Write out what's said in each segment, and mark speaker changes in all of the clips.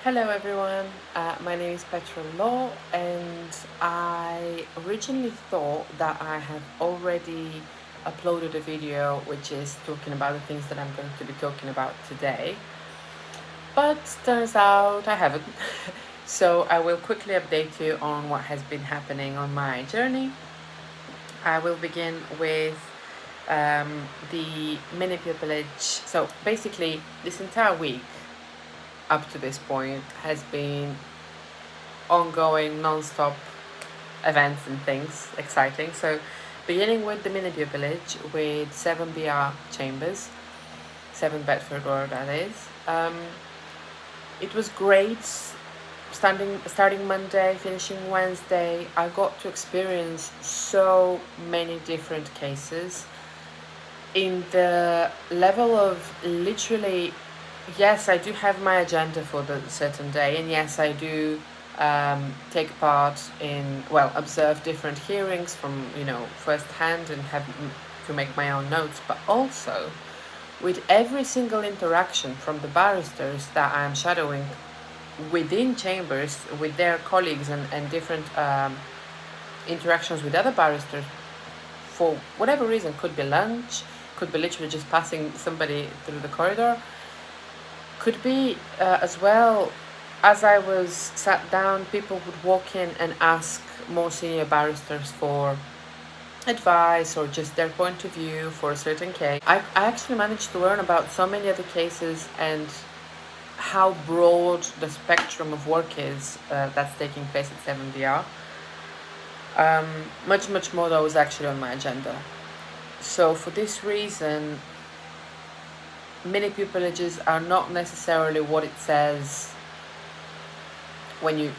Speaker 1: Hello everyone, my name is Petra Law, and I originally thought that I have already uploaded a video which is talking about the things that I'm going to be talking about today, but turns out I haven't. So I will quickly update you on what has been happening on my journey. I will begin with the mini-pupillage. So basically, this entire week up to this point has been ongoing non-stop events and things exciting. So beginning with the mini-pupillage with 7 BR chambers, 7 Bedford Road that is. It was great starting Monday, finishing Wednesday. I got to experience so many different cases in the level of literally, yes, I do have my agenda for the certain day, and yes, I do take part in, well, observe different hearings from, firsthand and have to make my own notes, but also with every single interaction from the barristers that I am shadowing within chambers with their colleagues and different interactions with other barristers for whatever reason, could be lunch, could be literally just passing somebody through the corridor, could be as well, as I was sat down, people would walk in and ask more senior barristers for advice or just their point of view for a certain case. I actually managed to learn about so many other cases and how broad the spectrum of work is that's taking place at 7BR. Much more that was actually on my agenda. So for this reason, mini-pupillages are not necessarily what it says when you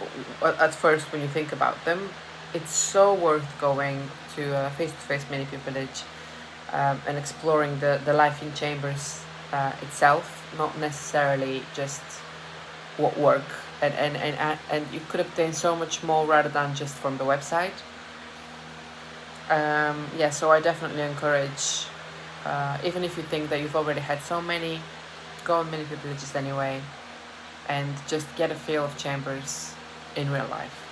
Speaker 1: at first when you think about them. It's so worth going to a face-to-face mini-pupillage and exploring the life in chambers itself, not necessarily just what work, and you could obtain so much more rather than just from the website. So I definitely encourage, even if you think that you've already had so many, go on mini-pupillages anyway and just get a feel of chambers in real life.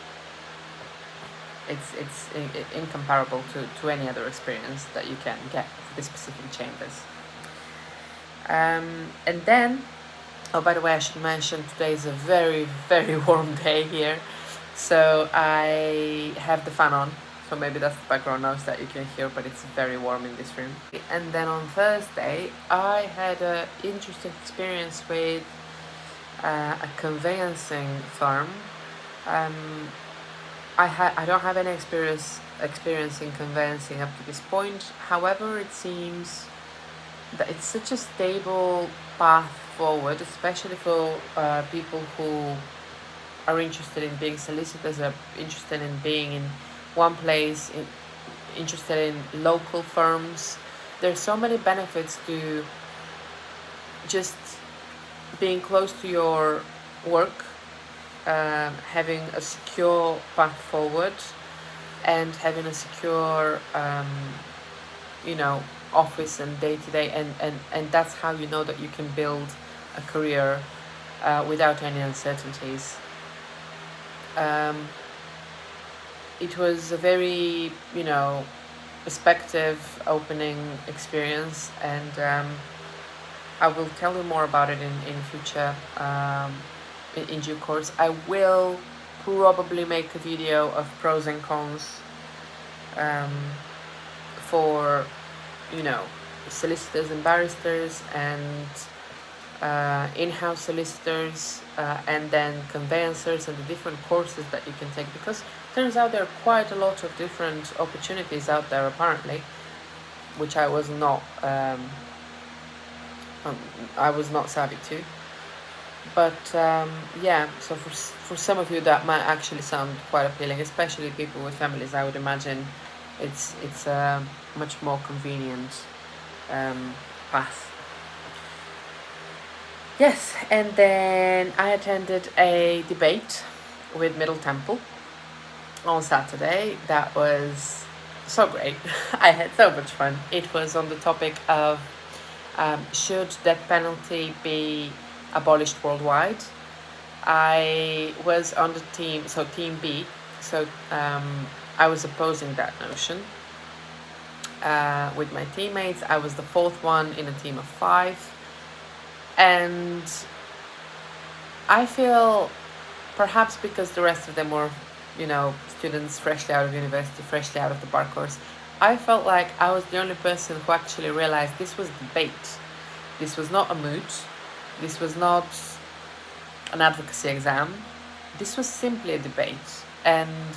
Speaker 1: It's incomparable to any other experience that you can get for the specific chambers. And then, oh, by the way, I should mention today is a very, very warm day here, so I have the fan on, so maybe that's the background noise that you can hear, but it's very warm in this room. And then on Thursday, I had an interesting experience with a conveyancing firm. I don't have any experience in conveyancing up to this point. However, it seems that it's such a stable path forward, especially for people who are interested in being solicitors, are interested in being in one place, interested in local firms. There's so many benefits to just being close to your work, having a secure path forward, and having a secure office and day-to-day, and that's how you know that you can build a career without any uncertainties. It was a very perspective opening experience, and I will tell you more about it in future, in due course. I will probably make a video of pros and cons for solicitors and barristers and in-house solicitors and then conveyancers and the different courses that you can take, because turns out there are quite a lot of different opportunities out there apparently, which I was not savvy to. But so for some of you that might actually sound quite appealing, especially people with families. I would imagine it's a much more convenient path. Yes, and then I attended a debate with Middle Temple on Saturday. That was so great. I had so much fun. It was on the topic of should death penalty be abolished worldwide? I was on the team, so team B. So I was opposing that notion with my teammates. I was the fourth one in a team of 5, and I feel perhaps because the rest of them were, students freshly out of university, freshly out of the bar course, I felt like I was the only person who actually realized this was debate. This was not a moot. This was not an advocacy exam. This was simply a debate. And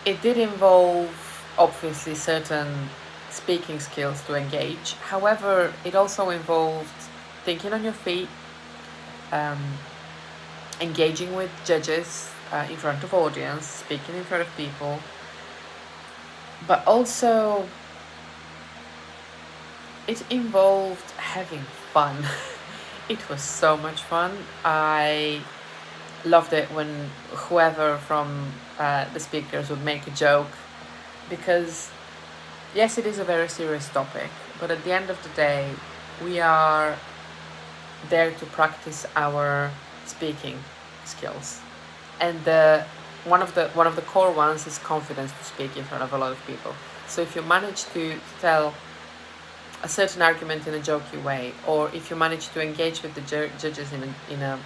Speaker 1: it did involve, obviously, certain speaking skills to engage. However, it also involved thinking on your feet, engaging with judges in front of audience, speaking in front of people, but also it involved having fun. It was so much fun. I loved it when whoever from the speakers would make a joke, because yes, it is a very serious topic, but at the end of the day, we are there to practice our speaking skills, and one of the core ones is confidence to speak in front of a lot of people. So if you manage to tell a certain argument in a jokey way, or if you manage to engage with the judges in a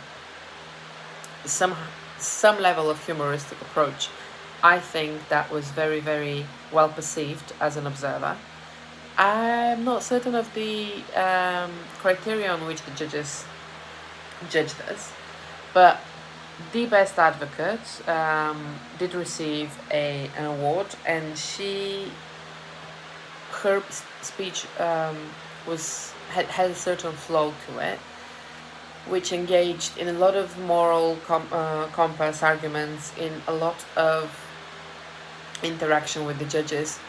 Speaker 1: some level of humoristic approach, I think that was very, very well perceived as an observer. I'm not certain of the criteria on which the judges judged us, but the best advocate did receive an award, and her speech had a certain flow to it, which engaged in a lot of moral compass arguments, in a lot of interaction with the judges,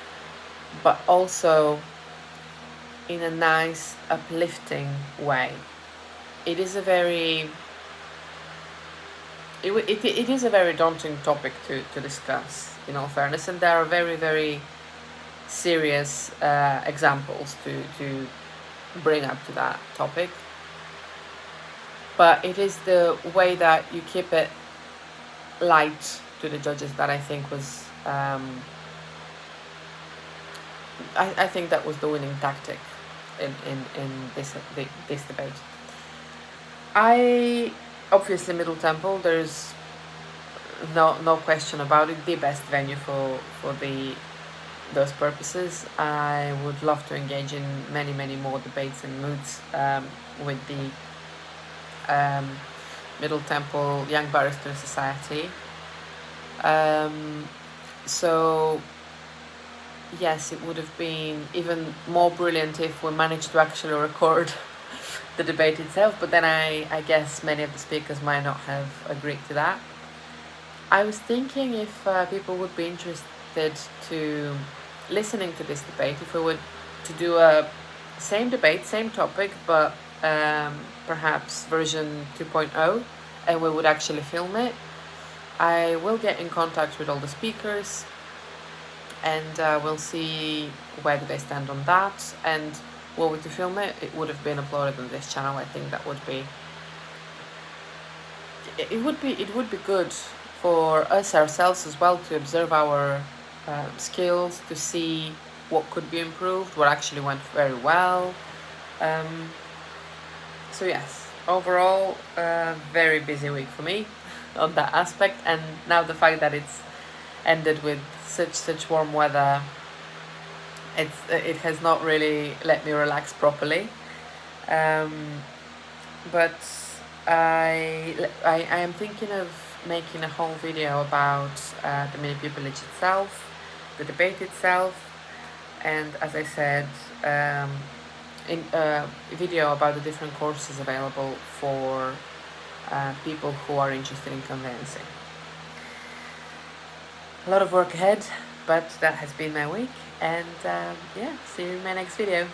Speaker 1: but also in a nice, uplifting way. It is a very it is a very daunting topic to discuss, in all fairness, and there are very, very serious examples to bring up to that topic. But it is the way that you keep it light to the judges that I think was I think that was the winning tactic in this debate. I obviously, Middle Temple, there's no question about it, the best venue for those purposes. I would love to engage in many more debates and moods with the Middle Temple Young Barrister Society. So yes, it would have been even more brilliant if we managed to actually record the debate itself, but then I guess many of the speakers might not have agreed to that. I was thinking if people would be interested to listening to this debate, if we were to do a same debate, same topic, but perhaps version 2.0, and we would actually film it. I will get in contact with all the speakers, and we'll see where do they stand on that, and were we to film it, it would have been uploaded on this channel. I think that would be it would be good for us ourselves as well to observe our skills, to see what could be improved, what actually went very well. So yes, overall, very busy week for me on that aspect, and now the fact that it's ended with such warm weather, it has not really let me relax properly. But I am thinking of making a whole video about the mini-pupillage itself, the debate itself, and as I said, in a video about the different courses available for people who are interested in conveyancing. A lot of work ahead, but that has been my week, and yeah, see you in my next video.